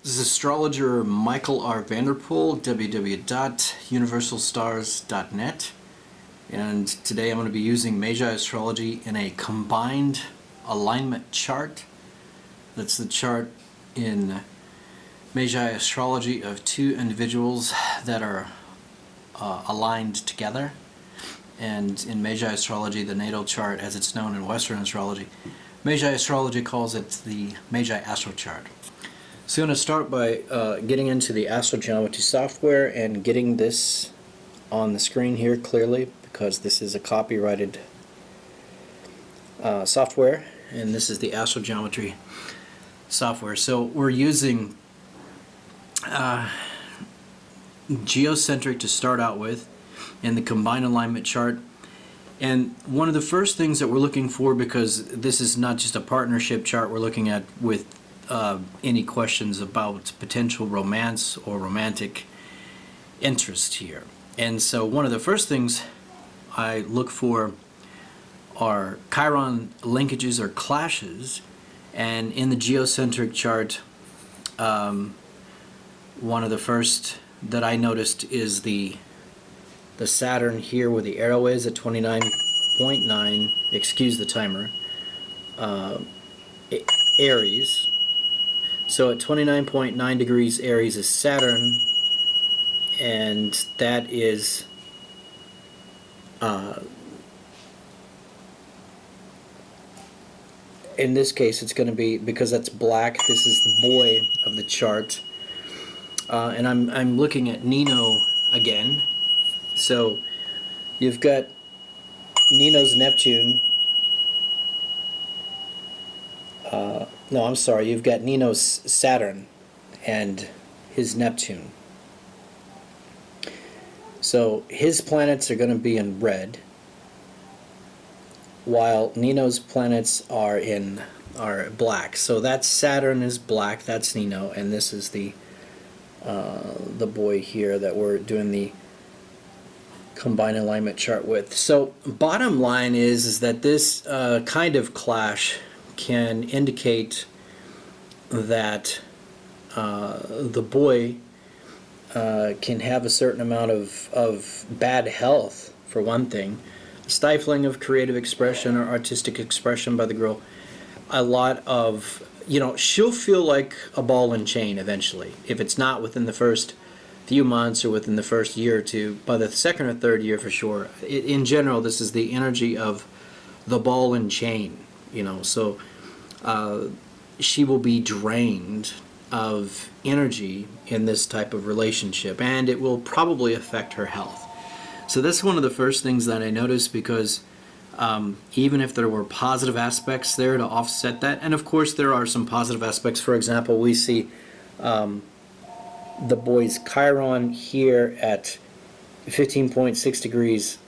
This is astrologer Michael R. Vanderpool, www.universalstars.net, and today I'm going to be using Magi Astrology in a combined alignment chart. That's the chart in Magi Astrology of two individuals that are aligned together, and in Magi Astrology, the natal chart as it's known in Western astrology, Magi Astrology calls it the Magi Astro chart. So I'm going to start by getting into the astrogeometry software and getting this on the screen here clearly, because this is a copyrighted software, and this is the astrogeometry software. So we're using geocentric to start out with in the combined alignment chart. And one of the first things that we're looking for, because this is not just a partnership chart we're looking at with any questions about potential romance or romantic interest here. And so one of the first things I look for are Chiron linkages or clashes, and in the geocentric chart one of the first that I noticed is the Saturn here where the arrow is at 29.9, excuse the timer, Aries. So at 29.9 degrees Aries is Saturn, and that is in this case it's going to be, because that's black, this is the boy of the chart, and I'm looking at Nino again. So you've got Nino's Neptune. No, I'm sorry, you've got Nino's Saturn and his Neptune. So his planets are going to be in red, while Nino's planets are black. So that Saturn is black, that's Nino, and this is the boy here that we're doing the combined alignment chart with. So bottom line is that this kind of clash can indicate that the boy can have a certain amount of bad health, for one thing, stifling of creative expression or artistic expression by the girl, a lot of, she'll feel like a ball and chain eventually, if it's not within the first few months or within the first year or two. By the second or third year for sure. In general, this is the energy of the ball and chain, so she will be drained of energy in this type of relationship, and it will probably affect her health. So that's one of the first things that I noticed, because even if there were positive aspects there to offset that, and of course there are some positive aspects. For example, we see the boy's Chiron here at 15.6 degrees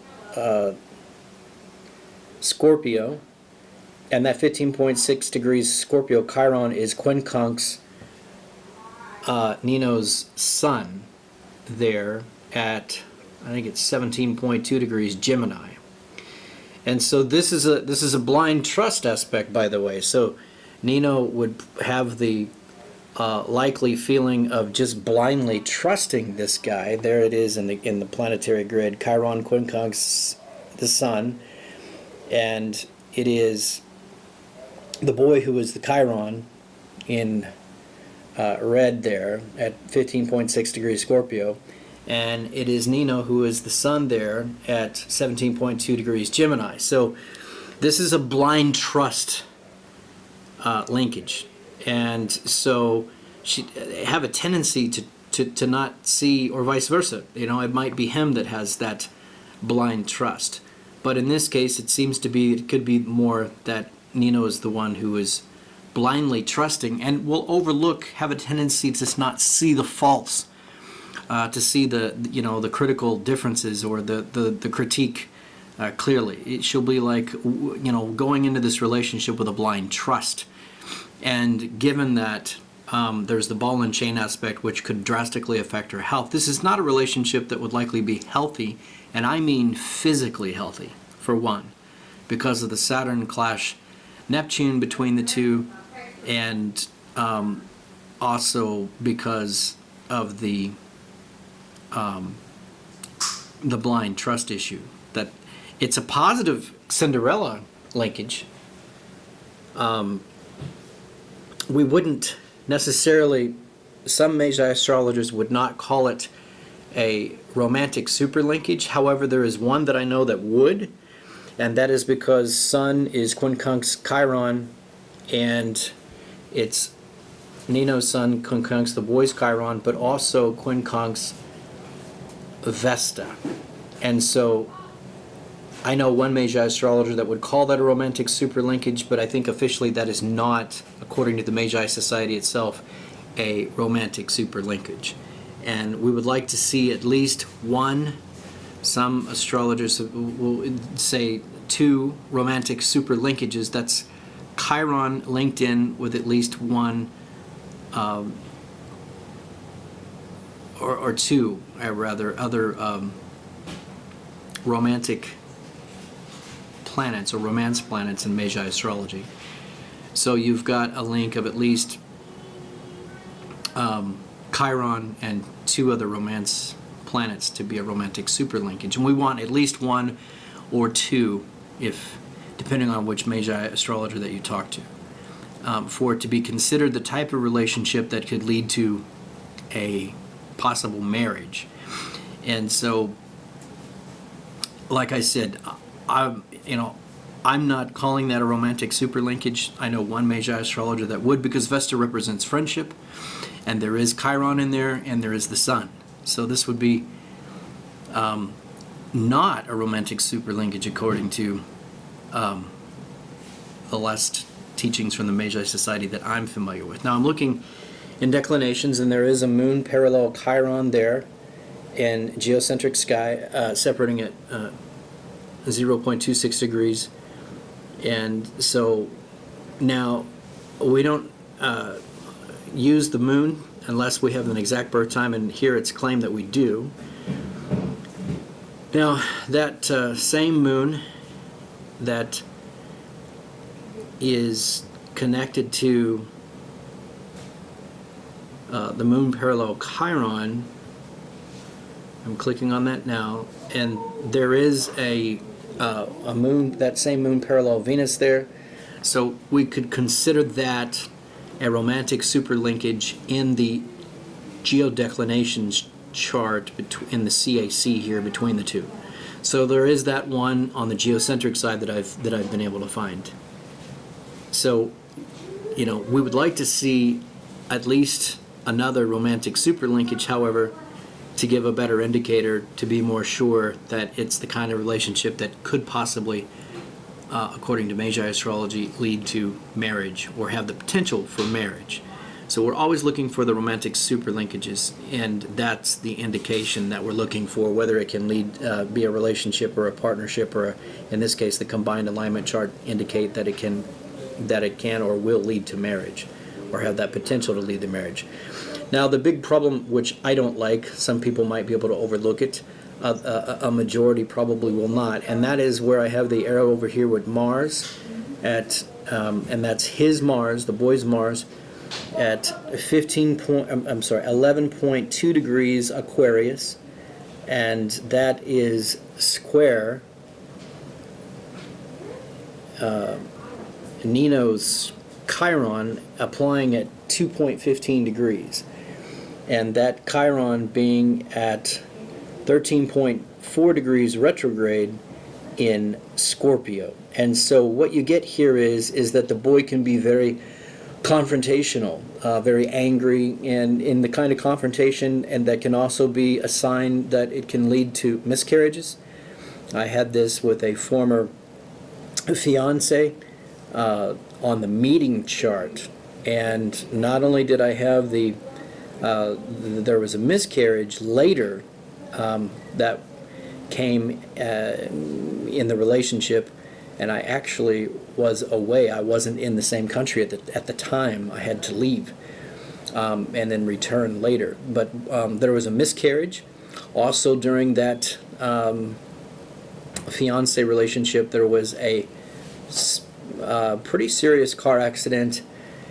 Scorpio, and that 15.6 degrees Scorpio Chiron is quincunx Nino's sun there at, I think it's 17.2 degrees Gemini. And so this is a blind trust aspect, by the way. So Nino would have the likely feeling of just blindly trusting this guy. There it is in the planetary grid, Chiron quincunx the sun, and it is the boy who is the Chiron in red there at 15.6 degrees Scorpio, and it is Nino who is the sun there at 17.2 degrees Gemini. So this is a blind trust linkage, and so she have a tendency to not see, or vice versa. It might be him that has that blind trust, but in this case it seems to be, it could be more that Nino is the one who is blindly trusting and will overlook, have a tendency to not see the faults, to see the critical differences or the critique clearly. She'll be like, going into this relationship with a blind trust. And given that there's the ball and chain aspect, which could drastically affect her health, this is not a relationship that would likely be healthy, and I mean physically healthy, for one, because of the Saturn clash Neptune between the two, and also because of the blind trust issue. That it's a positive Cinderella linkage. We wouldn't necessarily, some Magi astrologers would not call it a romantic super linkage. However, there is one that I know that would, and that is because Sun is quincunx Chiron, and it's Nino's Sun quincunx the boy's Chiron, but also quincunx Vesta. And so I know one Magi astrologer that would call that a romantic super linkage, but I think officially that is not, according to the Magi Society itself, a romantic super linkage. And we would like to see at least one, some astrologers will say 2 romantic super linkages. That's Chiron linked in with at least one, or 2, rather, other romantic planets or romance planets in Magi astrology. So you've got a link of at least Chiron and 2 other romance planets to be a romantic super linkage, and we want at least 1 or 2, if depending on which Magi astrologer that you talk to, for it to be considered the type of relationship that could lead to a possible marriage. And so, like I said, I'm not calling that a romantic super linkage. I know one Magi astrologer that would, because Vesta represents friendship, and there is Chiron in there, and there is the Sun. So this would be not a romantic super linkage according to the last teachings from the Magi Society that I'm familiar with. Now I'm looking in declinations, and there is a moon parallel Chiron there in geocentric sky, separating at 0.26 degrees. And so now we don't use the moon unless we have an exact birth time, and here it's claimed that we do. Now that same moon that is connected to the moon parallel Chiron, I'm clicking on that now, and there is a moon, that same moon parallel Venus there. So we could consider that a romantic super linkage in the geodeclinations chart in the CAC here between the two. So there is that one on the geocentric side that I've been able to find. So, we would like to see at least another romantic super linkage, however, to give a better indicator, to be more sure that it's the kind of relationship that could possibly, according to Magi astrology, lead to marriage or have the potential for marriage. So we're always looking for the romantic super linkages, and that's the indication that we're looking for, whether it can be a relationship or a partnership, or in this case the combined alignment chart indicate that it can or will lead to marriage, or have that potential to lead to marriage. Now the big problem, which I don't like, some people might be able to overlook it, a majority probably will not, and that is where I have the arrow over here with Mars at, and that's his Mars, the boy's Mars, at 11.2 degrees Aquarius, and that is square Nino's Chiron, applying at 2.15 degrees, and that Chiron being at 13.4 degrees retrograde in Scorpio. And so what you get here is that the boy can be very confrontational, very angry, and in the kind of confrontation, and that can also be a sign that it can lead to miscarriages. I had this with a former fiance on the meeting chart, and not only did I have there was a miscarriage later that came in the relationship, and I actually was away. I wasn't in the same country at the time. I had to leave and then return later. But there was a miscarriage. Also during that fiancé relationship, there was a pretty serious car accident,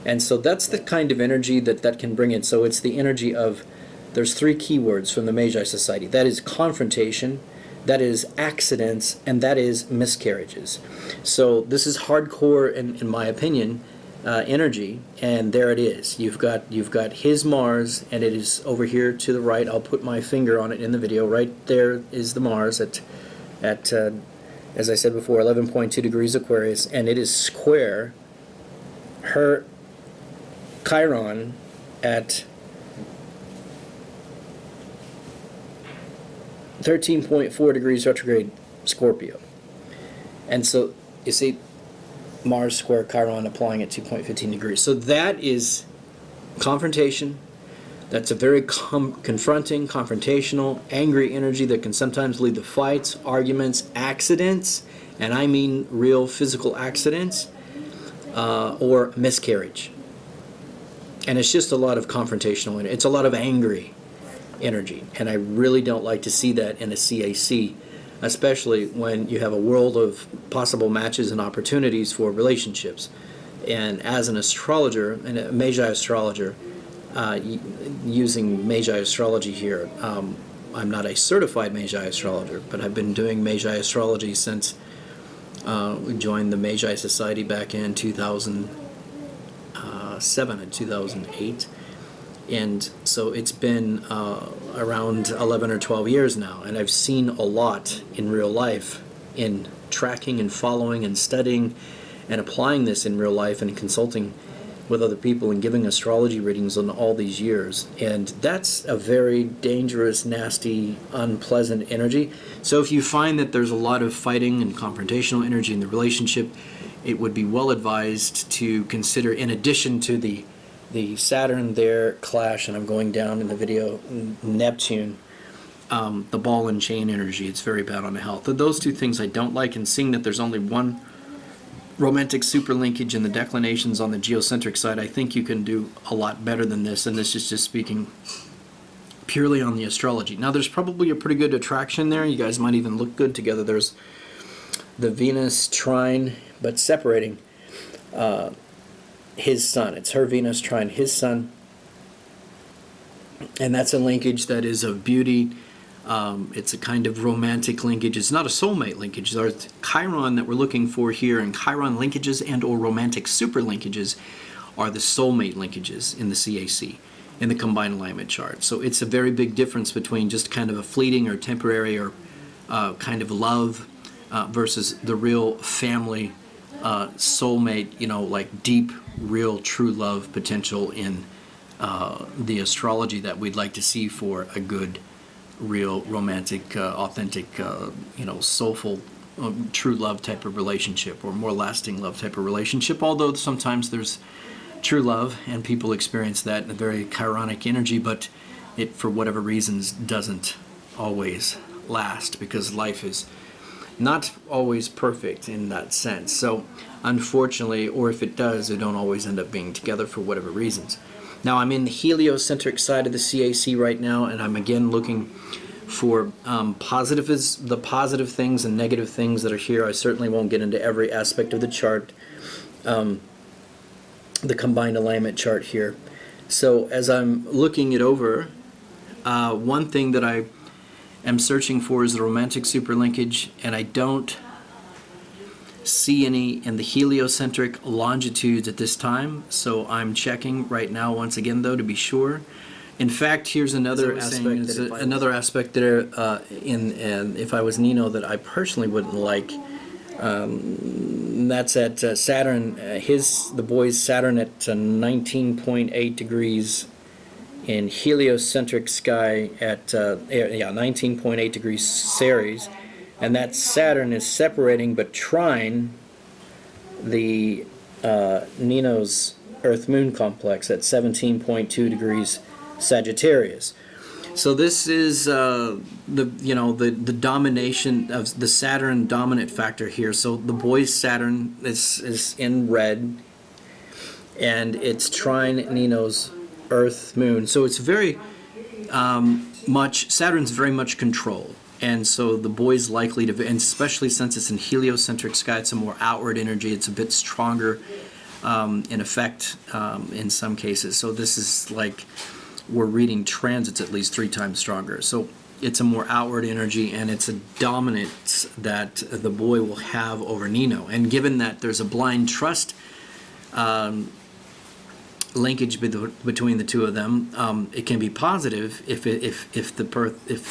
And so that's the kind of energy that can bring in. So it's the energy of, there's three keywords from the Magi Society. That is confrontation, that is accidents, and that is miscarriages. So this is hardcore, in my opinion, energy, and there it is. You've got his Mars, and it is over here to the right. I'll put my finger on it in the video. Right there is the Mars at as I said before, 11.2 degrees Aquarius, and it is square her Chiron at 13.4 degrees retrograde Scorpio. And so you see Mars square Chiron applying at 2.15 degrees. So that is confrontation. That's a very confronting, confrontational, angry energy that can sometimes lead to fights, arguments, accidents, and I mean real physical accidents, or miscarriage. And it's just a lot of confrontational energy. It's a lot of angry energy, and I really don't like to see that in a CAC, especially when you have a world of possible matches and opportunities for relationships. And as an astrologer, and a Magi astrologer, using Magi Astrology here, I'm not a certified Magi astrologer, but I've been doing Magi Astrology since we joined the Magi Society back in 2007 and 2008. And so it's been around 11 or 12 years now, and I've seen a lot in real life in tracking and following and studying and applying this in real life and consulting with other people and giving astrology readings on all these years. And that's a very dangerous, nasty, unpleasant energy. So if you find that there's a lot of fighting and confrontational energy in the relationship, it would be well advised to consider, in addition to the Saturn there clash, and I'm going down in the video, Neptune, the ball and chain energy. It's very bad on the health. Those two things I don't like, and seeing that there's only one romantic super linkage in the declinations on the geocentric side, I think you can do a lot better than this, and this is just speaking purely on the astrology. Now there's probably a pretty good attraction there. You guys might even look good together. There's the Venus trine, but separating his sun. It's her Venus trine his sun, and that's a linkage that is of beauty. It's a kind of romantic linkage. It's not a soulmate linkage. There's Chiron that we're looking for here, and Chiron linkages and or romantic super linkages are the soulmate linkages in the CAC, in the combined alignment chart. So it's a very big difference between just kind of a fleeting or temporary or kind of love versus the real family soulmate, like deep, real, true love potential in the astrology that we'd like to see for a good, real, romantic, authentic, soulful, true love type of relationship, or more lasting love type of relationship. Although sometimes there's true love and people experience that in a very chironic energy, but it, for whatever reasons, doesn't always last, because life is not always perfect in that sense. So unfortunately, or if it does, they don't always end up being together for whatever reasons. Now I'm in the heliocentric side of the CAC right now, and I'm again looking for the positive things and negative things that are here. I certainly won't get into every aspect of the chart, the combined alignment chart here. So as I'm looking it over, one thing that I am searching for is the romantic super linkage, and I don't see any in the heliocentric longitudes at this time, so I'm checking right now once again though to be sure. In fact, here's another aspect there if I was Nino that I personally wouldn't like. That's at Saturn, the boy's Saturn at 19.8 degrees in heliocentric sky at 19.8 degrees Ceres, and that Saturn is separating but trine the Nino's Earth-Moon complex at 17.2 degrees Sagittarius. So this is the domination of the Saturn dominant factor here. So the boy's Saturn is in red, and it's trine Nino's Earth-Moon. So it's very Saturn's very much control. And so the boy's likely to, and especially since it's in heliocentric sky, it's a more outward energy, it's a bit stronger, in effect in some cases. So this is like we're reading transits at least 3 times stronger. So it's a more outward energy, and it's a dominance that the boy will have over Nino. And given that there's a blind trust linkage between the two of them, it can be positive if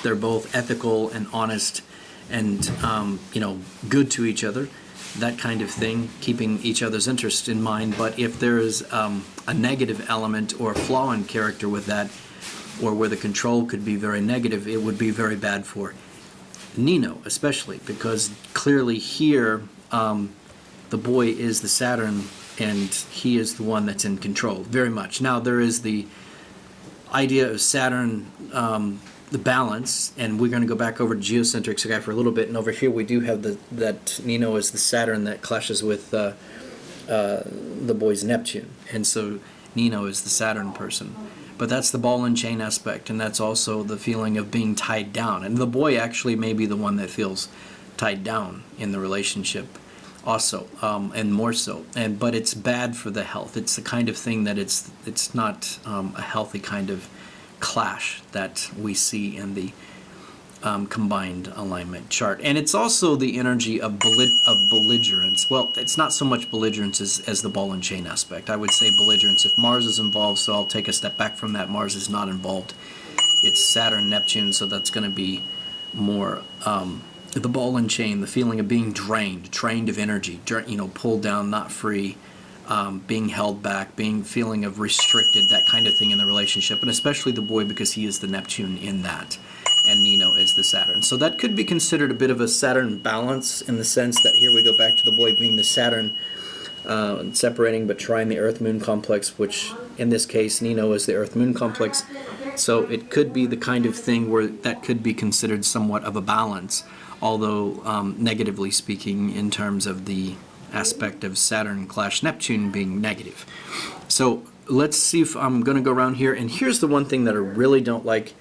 they're both ethical and honest and good to each other, that kind of thing, keeping each other's interest in mind. But if there is a negative element or a flaw in character with that, or where the control could be very negative, it would be very bad for Nino, especially because clearly here the boy is the Saturn and he is the one that's in control very much. Now there is the idea of Saturn, the balance, and we're going to go back over to geocentric Sakai for a little bit, and over here we do have that Nino is the Saturn that clashes with the boy's Neptune, and so Nino is the Saturn person. But that's the ball and chain aspect, and that's also the feeling of being tied down. And the boy actually may be the one that feels tied down in the relationship also, and more so. But it's bad for the health. It's the kind of thing that it's not a healthy kind of clash that we see in the combined alignment chart. And it's also the energy of belligerence. Well, it's not so much belligerence as the ball and chain aspect. I would say belligerence if Mars is involved, so I'll take a step back from that. Mars is not involved. It's Saturn, Neptune, so that's going to be more the ball and chain, the feeling of being drained of energy, pulled down, not free, being held back, feeling of restricted, that kind of thing in the relationship, and especially the boy because he is the Neptune in that, and Nino is the Saturn. So that could be considered a bit of a Saturn balance in the sense that here we go back to the boy being the Saturn, separating but trying the Earth-Moon complex, which in this case Nino is the Earth-Moon complex. So it could be the kind of thing where that could be considered somewhat of a balance, although negatively speaking in terms of the aspect of Saturn / Neptune being negative. So let's see if I'm going to go around here, and here's the one thing that I really don't like.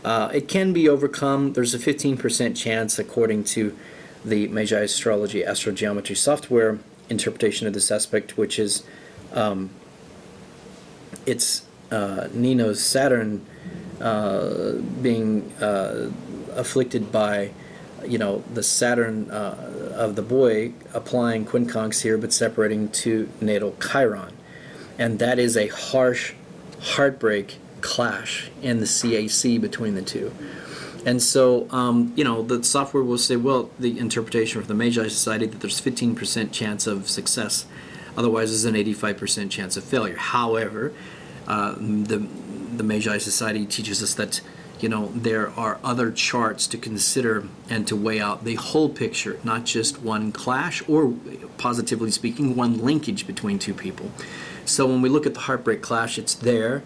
It can be overcome. There's a 15% chance, according to the Magi Astrology astrogeometry software interpretation of this aspect, which is it's Nino's Saturn being afflicted by the Saturn of the boy applying quincunx here, but separating to natal Chiron. And that is a harsh heartbreak clash in the CAC between the two. And so, the software will say, well, the interpretation of the Magi Society that there's 15% chance of success, otherwise there's an 85% chance of failure. However, the Magi Society teaches us that there are other charts to consider and to weigh out the whole picture, not just one clash or, positively speaking, one linkage between two people. So when we look at the heartbreak clash, it's there.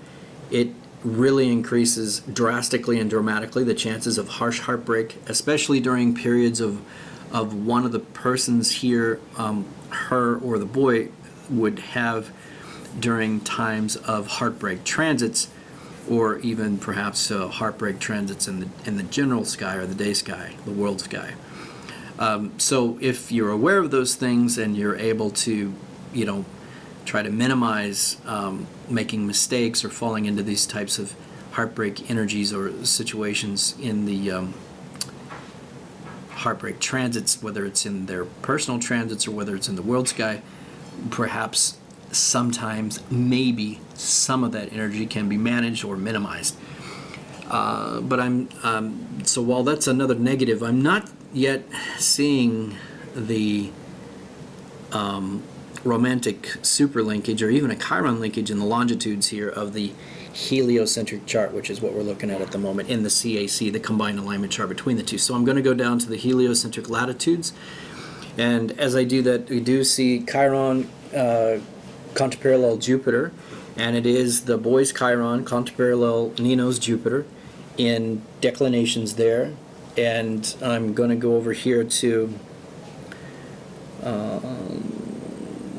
It really increases drastically and dramatically the chances of harsh heartbreak, especially during periods of one of the persons here, her or the boy, would have during times of heartbreak transits, or even perhaps heartbreak transits in the general sky or the day sky, the world sky. So if you're aware of those things and you're able to, try to minimize making mistakes or falling into these types of heartbreak energies or situations in the heartbreak transits, whether it's in their personal transits or whether it's in the world sky, perhaps sometimes maybe some of that energy can be managed or minimized. But so while that's another negative, I'm not yet seeing the romantic super linkage or even a Chiron linkage in the longitudes here of the heliocentric chart, which is what we're looking at the moment in the CAC, the combined alignment chart between the two. So I'm going to go down to the heliocentric latitudes, and as I do that, we do see Chiron contra-parallel Jupiter, and it is the boy's Chiron contra-parallel Nino's Jupiter in declinations there. And I'm going to go over here to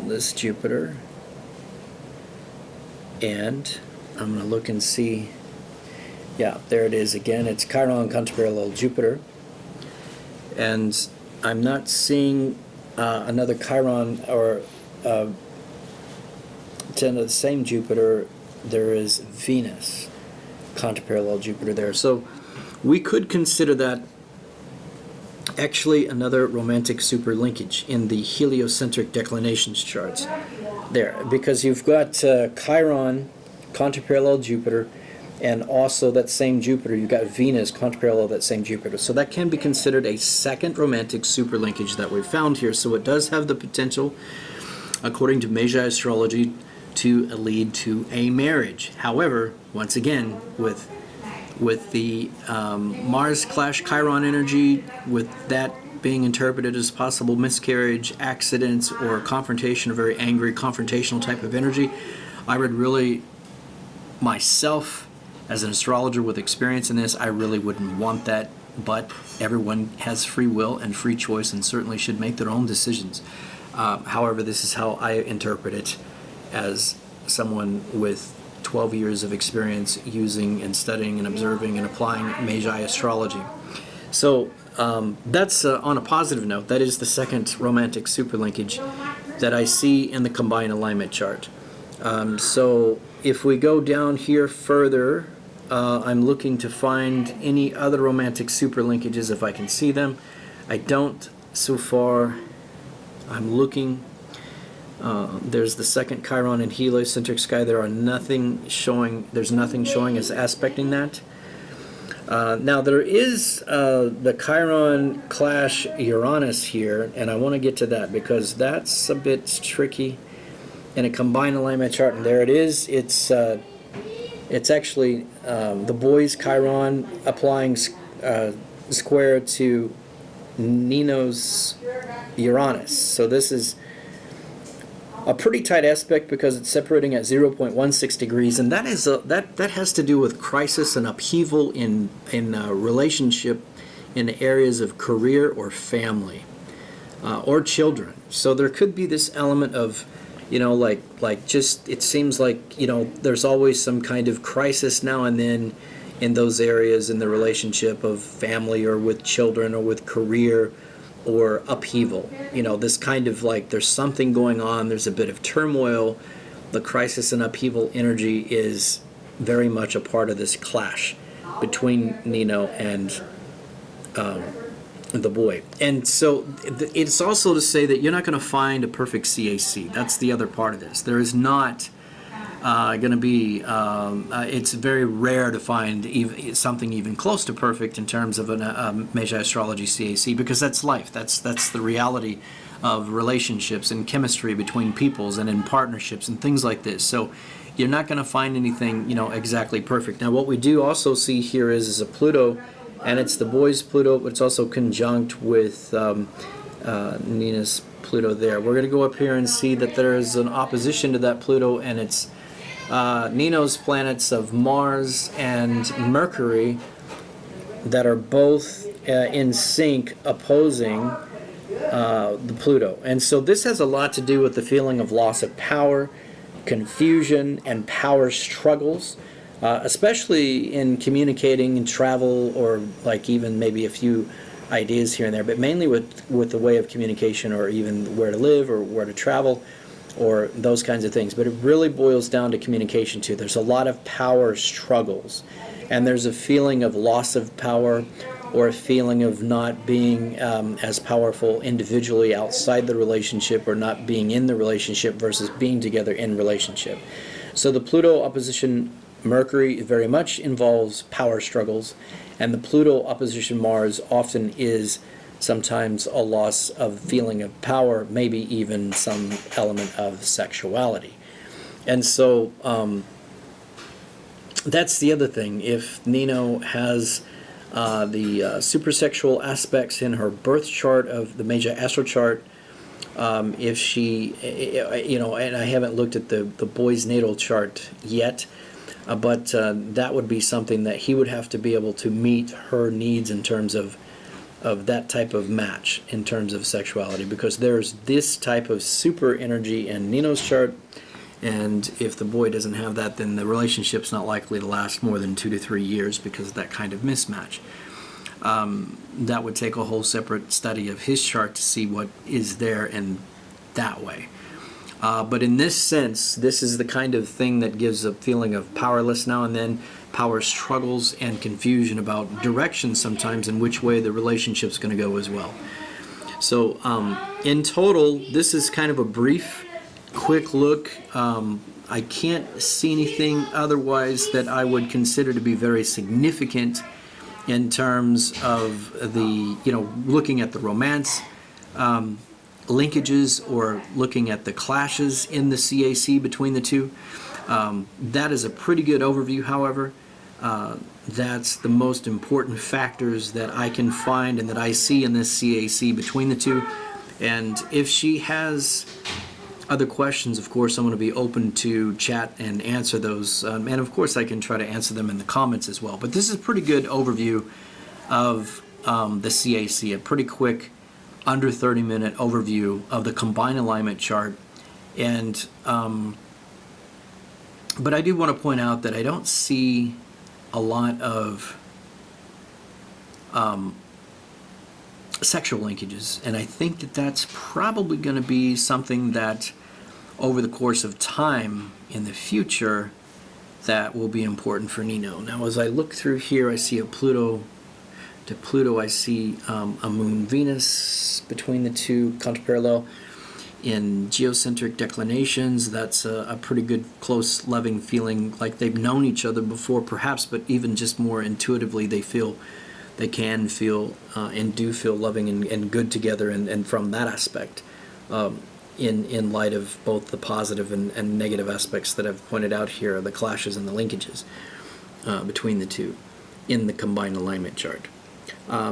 this Jupiter, and I'm going to look and see, yeah, there it is again. It's Chiron contra-parallel Jupiter, and I'm not seeing another Chiron or to the same Jupiter, there is Venus, contra-parallel Jupiter there. So we could consider that actually another romantic super linkage in the heliocentric declinations charts there, because you've got Chiron, contra-parallel Jupiter, and also that same Jupiter, you've got Venus, contra-parallel that same Jupiter. So that can be considered a second romantic super linkage that we've found here. So it does have the potential, according to Magi Astrology, to lead to a marriage. However, once again, with the Mars clash Chiron energy, with that being interpreted as possible miscarriage, accidents, or confrontation, a very angry confrontational type of energy, I would really, myself, as an astrologer with experience in this, I really wouldn't want that, but everyone has free will and free choice and certainly should make their own decisions. However, this is how I interpret it as someone with 12 years of experience using and studying and observing and applying Magi Astrology. So that's on a positive note. That is the second romantic super linkage that I see in the combined alignment chart. So if we go down here further, I'm looking to find any other romantic super linkages if I can see them. I don't so far. I'm looking. There's the second Chiron and heliocentric sky. There's nothing showing as aspecting that. Now there is the Chiron clash Uranus here, and I want to get to that because that's a bit tricky in a combined alignment chart. And there it is. It's actually the boy's Chiron applying square to Nino's Uranus. So this is a pretty tight aspect because it's separating at 0.16 degrees, and that is that has to do with crisis and upheaval in relationship in areas of career or family or children. So there could be this element of, like just, it seems like, there's always some kind of crisis now and then in those areas in the relationship of family or with children or with career or upheaval. This kind of like there's something going on, there's a bit of turmoil. The crisis and upheaval energy is very much a part of this clash between Nino and the boy. And so it's also to say that you're not going to find a perfect CAC. That's the other part of this. There is not going to be, it's very rare to find something even close to perfect in terms of a Magi Astrology CAC, because that's life. That's the reality of relationships and chemistry between peoples and in partnerships and things like this. So you're not going to find anything, exactly perfect. Now what we do also see here is a Pluto, and it's the boy's Pluto, but it's also conjunct with Nina's Pluto there. We're going to go up here and see that there is an opposition to that Pluto, and it's Nino's planets of Mars and Mercury that are both in sync opposing the Pluto. And so this has a lot to do with the feeling of loss of power, confusion, and power struggles, especially in communicating and travel, or like even maybe a few ideas here and there, but mainly with the way of communication, or even where to live or where to travel, or those kinds of things. But it really boils down to communication too. There's a lot of power struggles, and there's a feeling of loss of power, or a feeling of not being as powerful individually outside the relationship, or not being in the relationship versus being together in relationship. So the Pluto opposition Mercury very much involves power struggles, and the Pluto opposition Mars often is sometimes a loss of feeling of power, maybe even some element of sexuality. And so that's the other thing. If Nino has the supersexual aspects in her birth chart of the Magi Astro chart, if she, and I haven't looked at the boy's natal chart yet, but that would be something that he would have to be able to meet her needs in terms of that type of match in terms of sexuality, because there's this type of super energy in Nino's chart, and if the boy doesn't have that, then the relationship's not likely to last more than 2 to 3 years because of that kind of mismatch. That would take a whole separate study of his chart to see what is there in that way. But in this sense, this is the kind of thing that gives a feeling of powerless now and then, power struggles and confusion about direction sometimes and which way the relationship's going to go as well. So in total, this is kind of a brief, quick look. I can't see anything otherwise that I would consider to be very significant in terms of the, looking at the romance linkages or looking at the clashes in the CAC between the two. That is a pretty good overview, however. That's the most important factors that I can find and that I see in this CAC between the two. And if she has other questions, of course, I'm going to be open to chat and answer those. And of course, I can try to answer them in the comments as well. But this is a pretty good overview of the CAC, a pretty quick, under 30-minute overview of the combined alignment chart. And but I do want to point out that I don't see a lot of sexual linkages, and I think that that's probably going to be something that over the course of time in the future that will be important for Nino. Now, as I look through here, I see a Pluto to Pluto, I see a Moon Venus between the two, contra-parallel. In geocentric declinations, that's a pretty good, close, loving feeling, like they've known each other before, perhaps, but even just more intuitively, they can feel and do feel loving and good together, and from that aspect, in light of both the positive and negative aspects that I've pointed out here, the clashes and the linkages between the two in the combined alignment chart.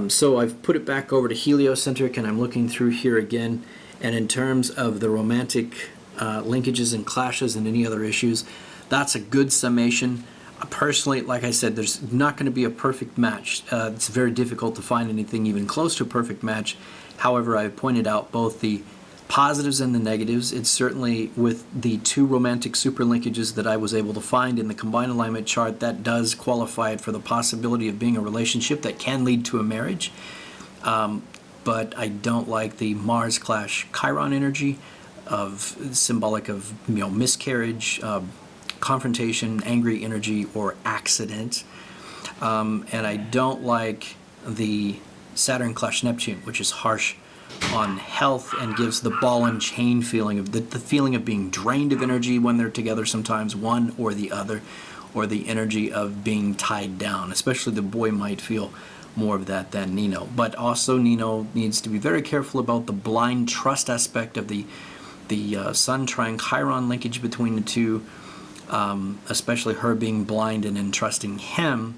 So I've put it back over to heliocentric, and I'm looking through here again. And in terms of the romantic linkages and clashes and any other issues, that's a good summation. Personally, like I said, there's not going to be a perfect match. It's very difficult to find anything even close to a perfect match. However, I've pointed out both the positives and the negatives. It's certainly with the two romantic super linkages that I was able to find in the combined alignment chart, that does qualify it for the possibility of being a relationship that can lead to a marriage. But I don't like the Mars clash Chiron energy of symbolic of miscarriage, confrontation, angry energy, or accident. And I don't like the Saturn clash Neptune, which is harsh on health and gives the ball and chain feeling of the feeling of being drained of energy when they're together, sometimes one or the other, or the energy of being tied down. Especially the boy might feel more of that than Nino. But also Nino needs to be very careful about the blind trust aspect of the Sun trine Chiron linkage between the two, especially her being blind and entrusting him.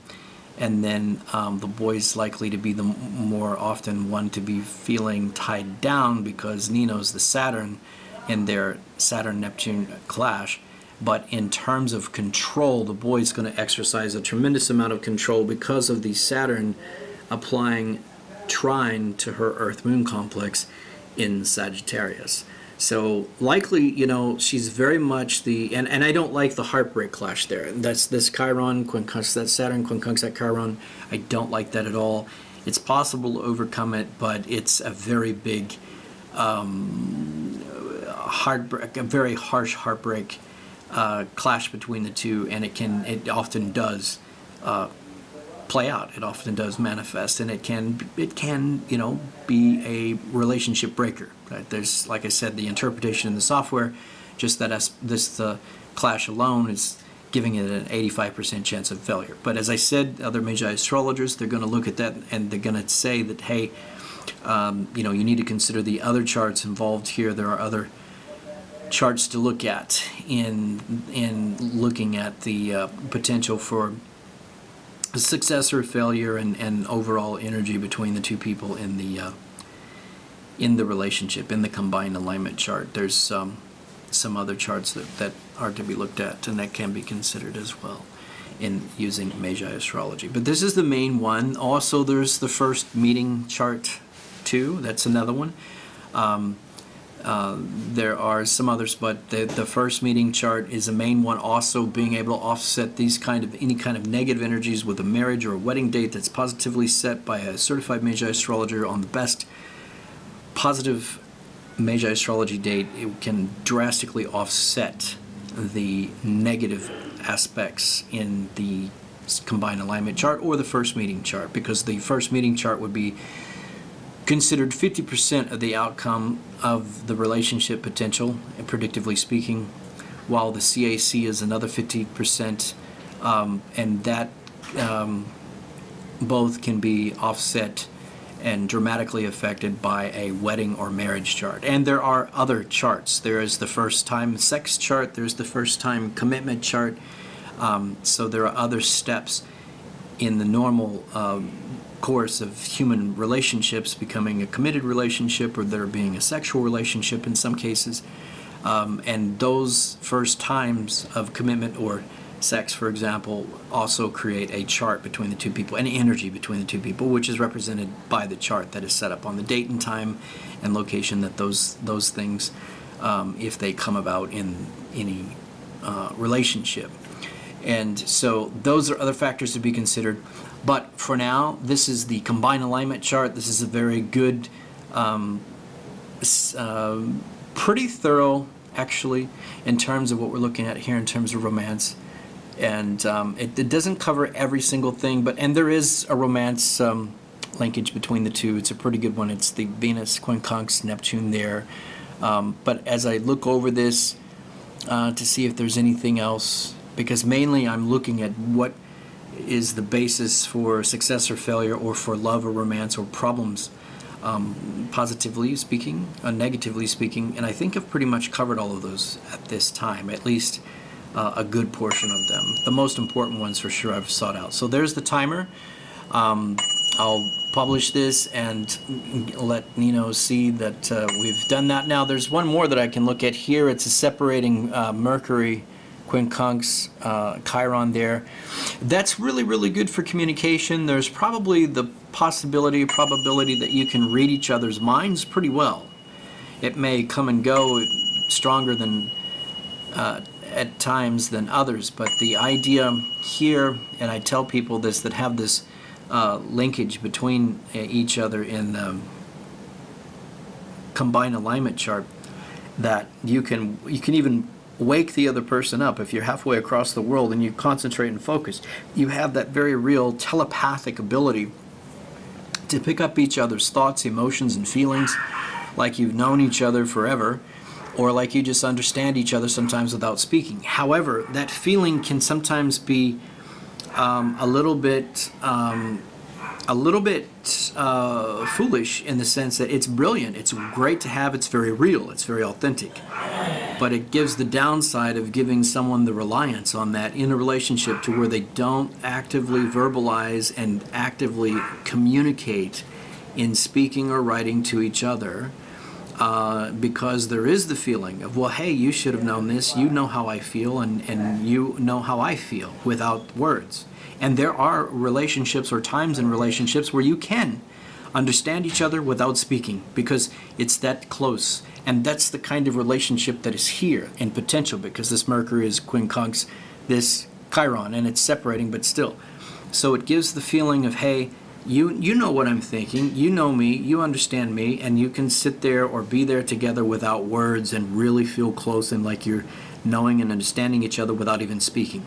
And then the boy's likely to be the more often one to be feeling tied down because Nino's the Saturn in their Saturn-Neptune clash. But in terms of control, the boy's going to exercise a tremendous amount of control because of the Saturn applying trine to her Earth-Moon complex in Sagittarius. So likely, she's very much and I don't like the heartbreak clash there. That's this Chiron, quincunx that Saturn, quincunx that Chiron. I don't like that at all. It's possible to overcome it, but it's a very big heartbreak, a very harsh heartbreak clash between the two, and it often does play out. It often does manifest, and it can be a relationship breaker. Right? There's, like I said, the interpretation in the software, just that the clash alone is giving it an 85% chance of failure. But as I said, other Magi astrologers, they're going to look at that and they're going to say that, hey, you need to consider the other charts involved here. There are other charts to look at in looking at the potential for success or failure and overall energy between the two people in the relationship, in the combined alignment chart. There's some other charts that are to be looked at and that can be considered as well in using Magi astrology. But this is the main one. Also, there's the first meeting chart too. That's another one. There are some others, but the first meeting chart is a main one, also being able to offset any kind of negative energies with a marriage or a wedding date that's positively set by a certified Magi astrologer on the best positive Magi Astrology date, it can drastically offset the negative aspects in the combined alignment chart or the first meeting chart, because the first meeting chart would be considered 50% of the outcome of the relationship potential, predictively speaking, while the CAC is another 50%, and that both can be offset and dramatically affected by a wedding or marriage chart. And there are other charts. There is the first time sex chart, there's the first time commitment chart, so there are other steps in the normal course of human relationships becoming a committed relationship, or there being a sexual relationship in some cases. And those first times of commitment or sex, for example, also create a chart between the two people, an energy between the two people, which is represented by the chart that is set up on the date and time and location that those things, if they come about in any relationship. And so those are other factors to be considered. But for now, this is the combined alignment chart. This is a very good, pretty thorough, actually, in terms of what we're looking at here in terms of romance. And it doesn't cover every single thing, and there is a romance linkage between the two. It's a pretty good one. It's the Venus, quincunx, Neptune there. But as I look over this to see if there's anything else, because mainly I'm looking at what is the basis for success or failure, or for love or romance or problems, positively speaking, negatively speaking, and I think I've pretty much covered all of those at this time, at least a good portion of them. The most important ones for sure I've sought out. So there's the timer. I'll publish this and let Nino see that we've done that. Now there's one more that I can look at here. It's a separating Mercury, quincunx, Chiron there. That's really, really good for communication. There's probably the probability that you can read each other's minds pretty well. It may come and go stronger than at times than others, but the idea here, and I tell people this that have this linkage between each other in the combined alignment chart, that you can even wake the other person up. If you're halfway across the world and you concentrate and focus, you have that very real telepathic ability to pick up each other's thoughts, emotions, and feelings, like you've known each other forever, or like you just understand each other sometimes without speaking. However, that feeling can sometimes be a little bit foolish, in the sense that it's brilliant, it's great to have, it's very real, it's very authentic. But it gives the downside of giving someone the reliance on that in a relationship, to where they don't actively verbalize and actively communicate in speaking or writing to each other, because there is the feeling of, well, hey, you should have known this, you know how I feel, and you know how I feel, without words. And there are relationships or times in relationships where you can understand each other without speaking, because it's that close. And that's the kind of relationship that is here in potential, because this Mercury is quincunx, this Chiron, and it's separating, but still. So it gives the feeling of, hey, you know what I'm thinking, you know me, you understand me, and you can sit there or be there together without words and really feel close, and like you're knowing and understanding each other without even speaking.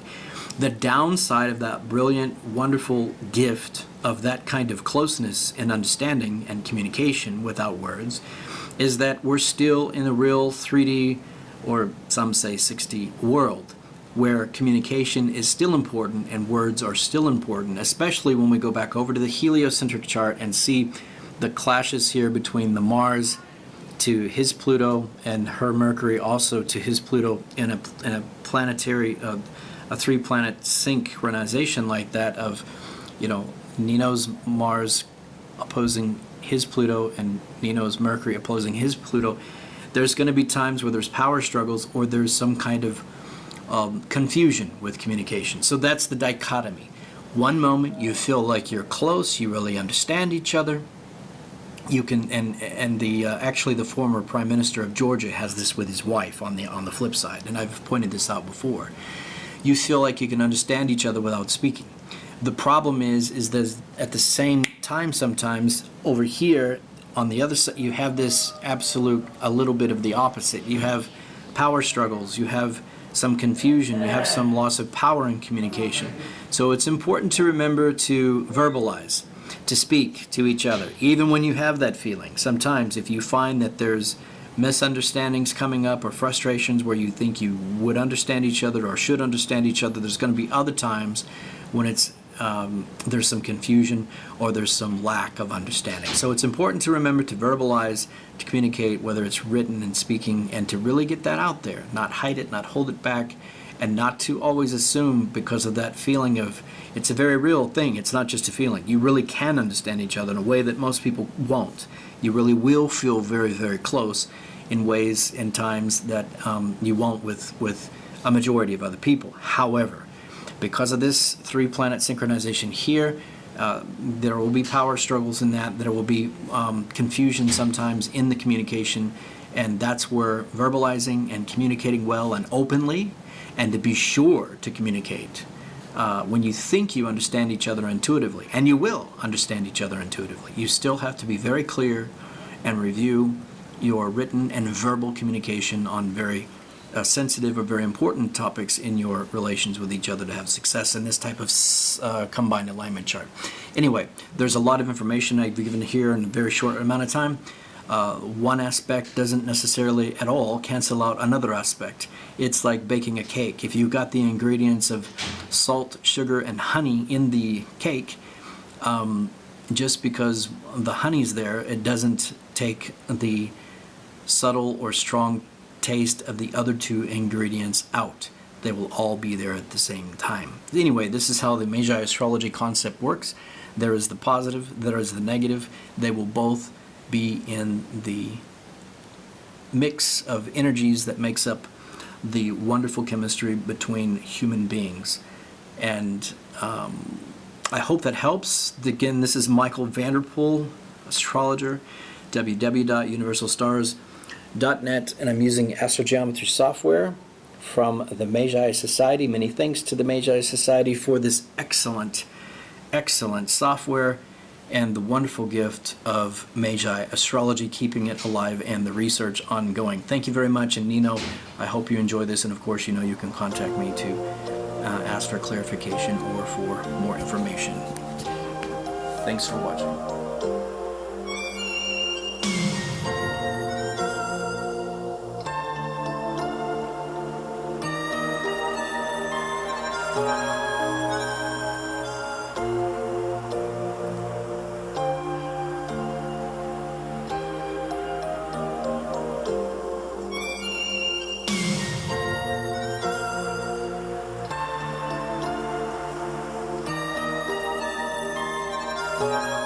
The downside of that brilliant, wonderful gift of that kind of closeness and understanding and communication without words is that we're still in a real 3D, or some say 6D world, where communication is still important and words are still important, especially when we go back over to the heliocentric chart and see the clashes here between the Mars to his Pluto and her Mercury also to his Pluto in a planetary, a three-planet synchronization like that of, you know, Nino's Mars opposing his Pluto and Nino's Mercury opposing his Pluto. There's going to be times where there's power struggles, or there's some kind of confusion with communication. So that's the dichotomy. One moment you feel like you're close, you really understand each other. You can, and the actually the former Prime Minister of Georgia has this with his wife on the flip side, and I've pointed this out before. You feel like you can understand each other without speaking. The problem is that at the same time, sometimes over here on the other side, you have this absolute, a little bit of the opposite. You have power struggles, you have some confusion, you have some loss of power in communication. So it's important to remember to verbalize, to speak to each other, even when you have that feeling. Sometimes if you find that there's misunderstandings coming up or frustrations where you think you would understand each other or should understand each other, there's going to be other times when it's there's some confusion or there's some lack of understanding. So it's important to remember to verbalize, to communicate, whether it's written and speaking, and to really get that out there, not hide it, not hold it back, and not to always assume because of that feeling of, it's a very real thing. It's not just a feeling. You really can understand each other in a way that most people won't. You really will feel very, very close in ways and times that you won't with a majority of other people. However, because of this 3-planet synchronization here, there will be power struggles in that. There will be confusion sometimes in the communication, and that's where verbalizing and communicating well and openly, and to be sure to communicate when you think you understand each other intuitively, and you will understand each other intuitively. You still have to be very clear and review your written and verbal communication on very sensitive or very important topics in your relations with each other to have success in this type of combined alignment chart. Anyway, there's a lot of information I've given here in a very short amount of time. One aspect doesn't necessarily at all cancel out another aspect. It's like baking a cake. If you've got the ingredients of salt, sugar, and honey in the cake, just because the honey's there, it doesn't take the subtle or strong taste of the other 2 ingredients out. They will all be there at the same time. Anyway, this is how the Magi Astrology concept works. There is the positive, there is the negative. They will both be in the mix of energies that makes up the wonderful chemistry between human beings. And I hope that helps. Again, this is Michael Vanderpool, astrologer, www.universalstars.net, and I'm using astrogeometry software from the Magi Society. Many thanks to the Magi Society for this excellent, excellent software and the wonderful gift of Magi Astrology, keeping it alive and the research ongoing. Thank you very much, and Nino, I hope you enjoy this, and of course you know you can contact me to ask for clarification or for more information. Thanks for watching. Bye.